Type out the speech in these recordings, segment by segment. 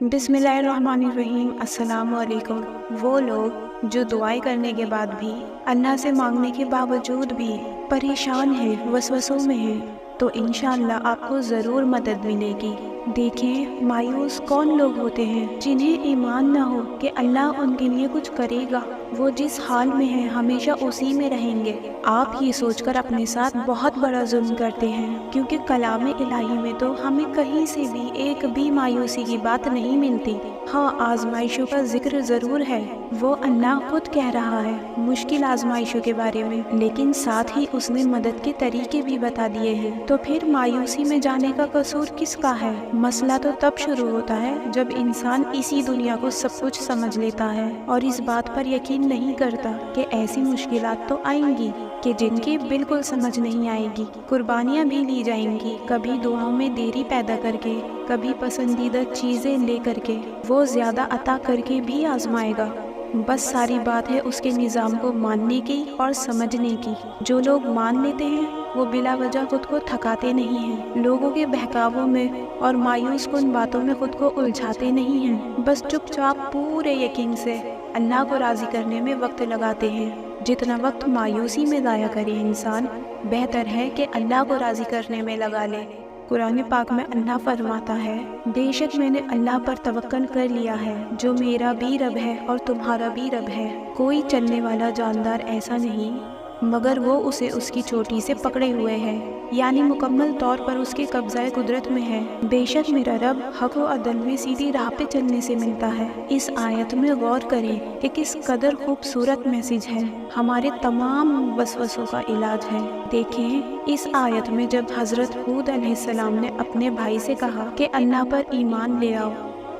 बिस्मिल्लाहिर्रहमानिर्रहीम। अस्सलाम वालेकुम। वो लोग जो दुआएं करने के बाद भी, अल्लाह से मांगने के बावजूद भी परेशान हैं, वसवसों में हैं, तो इंशाअल्लाह आपको ज़रूर मदद मिलेगी। देखें, मायूस कौन लोग होते हैं जिन्हें ईमान ना हो कि अल्लाह उनके लिए कुछ करेगा। वो जिस हाल में हैं हमेशा उसी में रहेंगे। आप ये सोचकर अपने साथ बहुत बड़ा जुल्म करते हैं, क्योंकि कलाम इलाही में तो हमें कहीं से भी एक भी मायूसी की बात नहीं मिलती। हाँ, आजमाइशों का जिक्र ज़रूर है। वो अल्लाह खुद कह रहा है मुश्किल आजमाइशों के बारे में, लेकिन साथ ही उसने मदद के तरीके भी बता दिए हैं। तो फिर मायूसी में जाने का कसूर किसका है? मसला तो तब शुरू होता है जब इंसान इसी दुनिया को सब कुछ समझ लेता है और इस बात पर यकीन नहीं करता कि ऐसी मुश्किलात तो आएंगी कि जिनकी बिल्कुल समझ नहीं आएगी। कुर्बानियाँ भी ली जाएंगी, कभी दुआओं में देरी पैदा करके, कभी पसंदीदा चीज़ें ले करके, वो ज़्यादा अता करके भी आजमाएगा। बस सारी बात है उसके निज़ाम को मानने की और समझने की। जो लोग मान लेते हैं वो बिला वजह खुद को थकाते नहीं हैं, लोगों के बहकावों में और मायूस कुन बातों में खुद को उलझाते नहीं हैं। बस चुपचाप पूरे यकीन से अल्लाह को राज़ी करने में वक्त लगाते हैं। जितना वक्त मायूसी में ज़ाया करे इंसान, बेहतर है कि अल्लाह को राज़ी करने में लगा ले। कुरान पाक में अल्लाह फरमाता है, बेशक मैंने अल्लाह पर तवक्कल कर लिया है, जो मेरा भी रब है और तुम्हारा भी रब है। कोई चलने वाला जानदार ऐसा नहीं मगर वो उसे उसकी चोटी से पकड़े हुए है, यानी मुकम्मल तौर पर उसके कब्ज़ाए कुदरत में है। बेशक मेरा रब हक व अदल में सीधी राह पे चलने से मिलता है। इस आयत में गौर करें कि किस कदर खूबसूरत मैसेज है, हमारे तमाम वसवसों का इलाज है। देखें, इस आयत में जब हज़रत हूद अलैहिस्सलाम ने अपने भाई से कहा कि अल्लाह पर ईमान ले आओ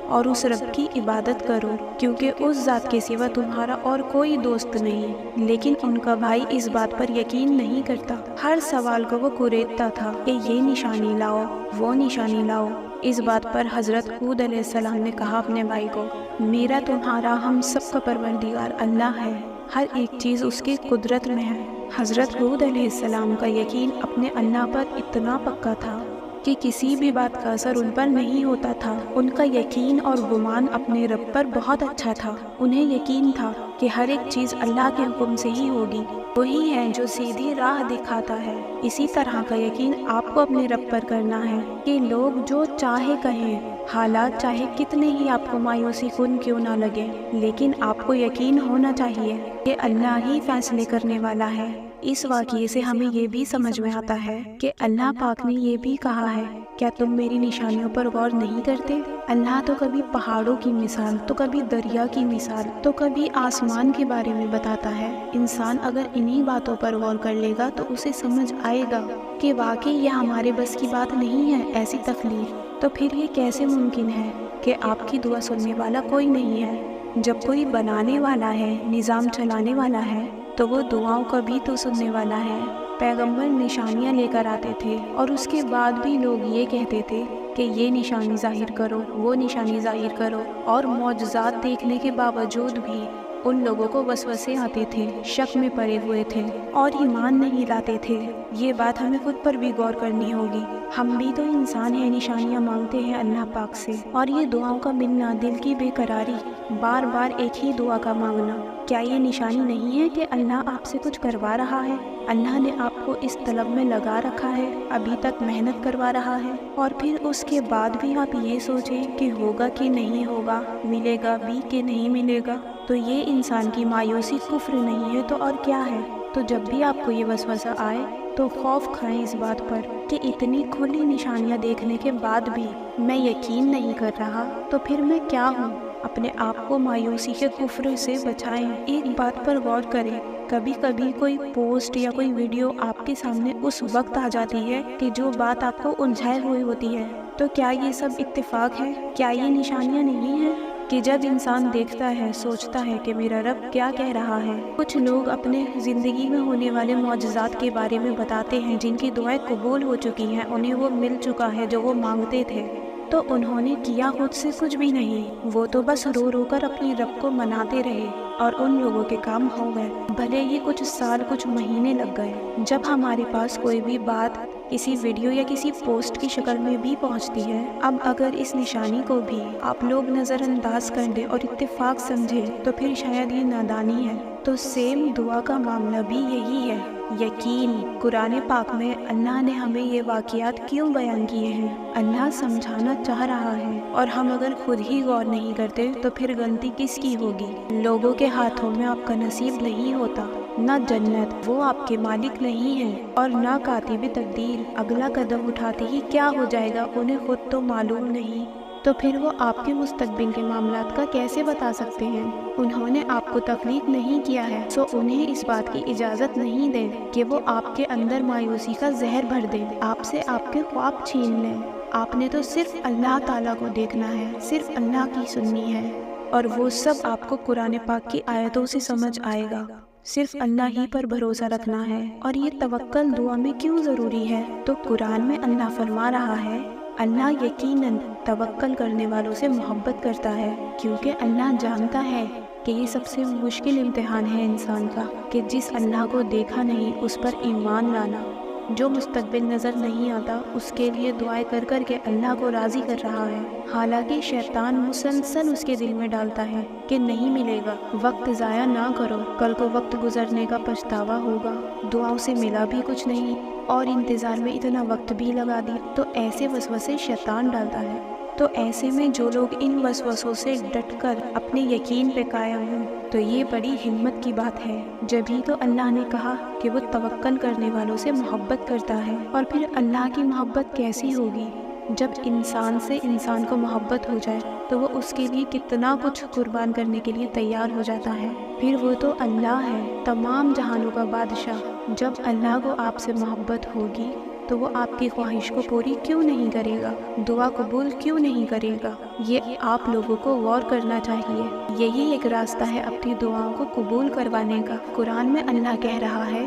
और उस रब की इबादत करो, क्योंकि उस ज़ात के सिवा तुम्हारा और कोई दोस्त नहीं, लेकिन उनका भाई इस बात पर यकीन नहीं करता। हर सवाल को वो कुरेदता था कि ये निशानी लाओ, वो निशानी लाओ। इस बात पर हज़रत हूद अलैहिस्सलाम ने कहा अपने भाई को, मेरा तुम्हारा हम सब का परवरदिगार अल्लाह है, हर एक चीज़ उसकी कुदरत में है। हज़रत हूद अलैहिस्सलाम का यकीन अपने अल्लाह पर इतना पक्का था कि किसी भी बात का असर उन पर नहीं होता था। उनका यकीन और गुमान अपने रब पर बहुत अच्छा था। उन्हें यकीन था कि हर एक चीज़ अल्लाह के हुक्म से ही होगी, वही है जो सीधी राह दिखाता है। इसी तरह का यकीन आपको अपने रब पर करना है कि लोग जो चाहे कहें, हालात चाहे कितने ही आपको मायूसी कुन क्यों ना लगे, लेकिन आपको यकीन होना चाहिए कि अल्लाह ही फैसले करने वाला है। इस वाक़ये से हमें ये भी समझ में आता है कि अल्लाह पाक ने ये भी कहा है, क्या तुम मेरी निशानियों पर गौर नहीं करते? अल्लाह तो कभी पहाड़ों की मिसाल, तो कभी दरिया की मिसाल, तो कभी आसमान के बारे में बताता है। इंसान अगर इन्हीं बातों पर गौर कर लेगा तो उसे समझ आएगा कि वाकई यह हमारे बस की बात नहीं है ऐसी तकलीफ। तो फिर ये कैसे मुमकिन है कि आपकी दुआ सुनने वाला कोई नहीं है? जब कोई बनाने वाला है, निज़ाम चलाने वाला है, तो वो दुआओं का भी तो सुनने वाला है। पैगंबर निशानियाँ लेकर आते थे और उसके बाद भी लोग ये कहते थे कि ये निशानी ज़ाहिर करो, वो निशानी ज़ाहिर करो, और मौजज़ात देखने के बावजूद भी उन लोगों को वसवसे आते थे, शक में पड़े हुए थे और ईमान नहीं लाते थे। ये बात हमें खुद पर भी गौर करनी होगी। हम भी तो इंसान हैं, निशानियाँ मांगते हैं अल्लाह पाक से, और ये दुआओं का मिलना, दिल की बेकरारी, बार बार एक ही दुआ का मांगना, क्या ये निशानी नहीं है कि अल्लाह आपसे कुछ करवा रहा है? अल्लाह ने आपको इस तलब में लगा रखा है, अभी तक मेहनत करवा रहा है, और फिर उसके बाद भी आप ये सोचें कि होगा कि नहीं होगा, मिलेगा भी कि नहीं मिलेगा। तो ये इंसान की मायूसी कुफ्र नहीं है तो और क्या है? तो जब भी आपको ये वसवसा आए तो खौफ खाएं इस बात पर कि इतनी खुली निशानियाँ देखने के बाद भी मैं यकीन नहीं कर रहा, तो फिर मैं क्या हूँ? अपने आप को मायूसी के कुफ्र से बचाएं। एक बात पर गौर करें, कभी कभी कोई पोस्ट या कोई वीडियो आपके सामने उस वक्त आ जाती है कि जो बात आपको उलझाए हुए होती है, तो क्या ये सब इत्तेफाक है? क्या ये निशानियाँ नहीं हैं कि जब इंसान देखता है, सोचता है कि मेरा रब क्या कह रहा है? कुछ लोग अपने ज़िंदगी में होने वाले मौजज़ात के बारे में बताते हैं, जिनकी दुआएं कबूल हो चुकी हैं, उन्हें वो मिल चुका है जो वो मांगते थे, तो उन्होंने किया खुद से कुछ भी नहीं। वो तो बस रो रो कर अपने रब को मनाते रहे और उन लोगों के काम हो गए, भले ही कुछ साल, कुछ महीने लग गए। जब हमारे पास कोई भी बात किसी वीडियो या किसी पोस्ट की शक्ल में भी पहुंचती है। अब अगर इस निशानी को भी आप लोग नज़रअंदाज कर दें और इत्तेफाक समझें तो फिर शायद ये नादानी है। तो सेम दुआ का मामला भी यही है। यकीन कुरान पाक में अल्लाह ने हमें ये वाक़ियात क्यों बयान किए हैं? अल्लाह समझाना चाह रहा है, और हम अगर खुद ही गौर नहीं करते तो फिर गलती किसकी होगी? लोगों के हाथों में आपका नसीब नहीं होता, ना जन्नत, वो आपके मालिक नहीं है, और ना कातिब तकदीर। अगला कदम उठाते ही क्या हो जाएगा उन्हें खुद तो मालूम नहीं, तो फिर वो आपके मुस्तकबिल के मामलात का कैसे बता सकते हैं? उन्होंने आपको तख्लीक नहीं किया है, सो उन्हें इस बात की इजाज़त नहीं दे कि वो आपके अंदर मायूसी का जहर भर दे, आपसे आपके ख्वाब छीन लें। आपने तो सिर्फ अल्लाह ताला को देखना है, सिर्फ अल्लाह की सुननी है, और वो सब आपको कुरान पाक की आयतों से समझ आएगा। सिर्फ अल्लाह ही पर भरोसा रखना है। और ये तवक्कल दुआ में क्यों ज़रूरी है? तो कुरान में अल्लाह फरमा रहा है, अल्लाह यकीनन तवक्कल करने वालों से मोहब्बत करता है, क्योंकि अल्लाह जानता है कि ये सबसे मुश्किल इम्तिहान है इंसान का, कि जिस अल्लाह को देखा नहीं उस पर ईमान लाना। जो मुस्तकबिल नज़र नहीं आता उसके लिए दुआएं कर कर के अल्लाह को राज़ी कर रहा है, हालांकि शैतान मुसलसल उसके दिल में डालता है कि नहीं मिलेगा, वक्त ज़ाया ना करो, कल को वक्त गुजरने का पछतावा होगा, दुआओं से मिला भी कुछ नहीं और इंतज़ार में इतना वक्त भी लगा दिया। तो ऐसे वसवसे शैतान डालता है। तो ऐसे में जो लोग इन वसवसों से डटकर अपने यकीन पे कायम हों, तो ये बड़ी हिम्मत की बात है। जभी तो अल्लाह ने कहा कि वो तवक्कल करने वालों से मोहब्बत करता है। और फिर अल्लाह की मोहब्बत कैसी होगी? जब इंसान से इंसान को मोहब्बत हो जाए तो वो उसके लिए कितना कुछ कुर्बान करने के लिए तैयार हो जाता है। फिर वो तो अल्लाह है, तमाम जहानों का बादशाह। जब अल्लाह को आपसे मोहब्बत होगी तो वो आपकी ख्वाहिश को पूरी क्यों नहीं करेगा? दुआ कबूल क्यों नहीं करेगा? ये आप लोगों को गौर करना चाहिए। यही एक रास्ता है अपनी दुआओं को कबूल करवाने का। कुरान में अल्लाह कह रहा है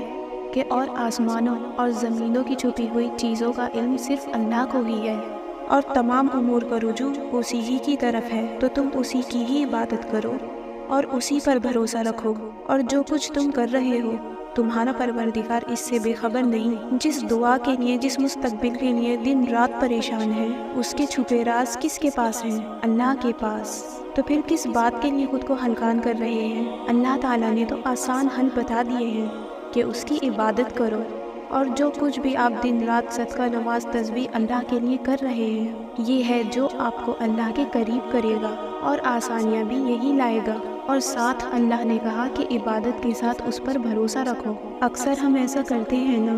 कि और आसमानों और ज़मीनों की छुपी हुई चीज़ों का इल्म सिर्फ अल्लाह को ही है, और तमाम उमूर का रुजू उसी ही की तरफ है। तो तुम उसी की ही इबादत करो और उसी पर भरोसा रखो, और जो कुछ तुम कर रहे हो तुम्हारा परवरदिगार इससे बेखबर नहीं। जिस दुआ के लिए, जिस मुस्तकबिल के लिए दिन रात परेशान है, उसके छुपे राज किसके पास हैं? अल्लाह के पास। तो फिर किस बात के लिए खुद को हलकान कर रहे हैं? अल्लाह ताला ने तो आसान हल बता दिए हैं कि उसकी इबादत करो, और जो कुछ भी आप दिन रात सदका, नमाज, तस्बीह अल्लाह के लिए कर रहे हैं, ये है जो आपको अल्लाह के करीब करेगा और आसानियाँ भी यही लाएगा। और साथ अल्लाह ने कहा कि इबादत के साथ उस पर भरोसा रखो। अक्सर हम ऐसा करते हैं ना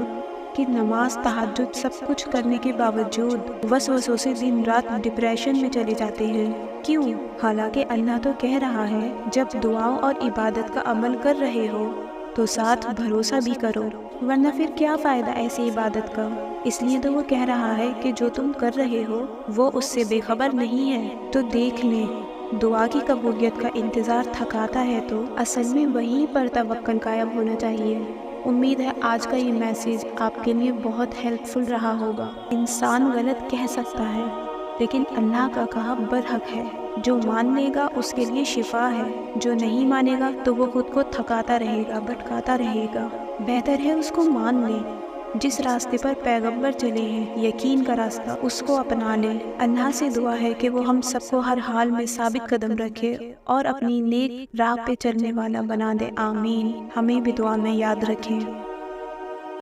कि नमाज, तहज्जुद सब कुछ करने के बावजूद वसवसों से दिन रात डिप्रेशन में चले जाते हैं। क्यों? हालांकि अल्लाह तो कह रहा है जब दुआओं और इबादत का अमल कर रहे हो तो साथ भरोसा भी करो, वरना फिर क्या फ़ायदा ऐसी इबादत का। इसलिए तो वो कह रहा है कि जो तुम कर रहे हो वो उससे बेखबर नहीं है। तो देख लें, दुआ की कबूलियत का इंतज़ार थकाता है तो असल में वहीं पर तवक्कल कायम होना चाहिए। उम्मीद है आज का ये मैसेज आपके लिए बहुत हेल्पफुल रहा होगा। इंसान गलत कह सकता है, लेकिन अल्लाह का कहा बरहक है। जो मान लेगा उसके लिए शिफा है, जो नहीं मानेगा तो वो खुद को थकाता रहेगा, भटकाता रहेगा। बेहतर है उसको मान ले। जिस रास्ते पर पैगंबर चले हैं, यकीन का रास्ता, उसको अपना लें। अल्लाह से दुआ है कि वो हम सबको हर हाल में साबित कदम रखे और अपनी नेक राह पे चलने वाला बना दे। आमीन। हमें भी दुआ में याद रखें।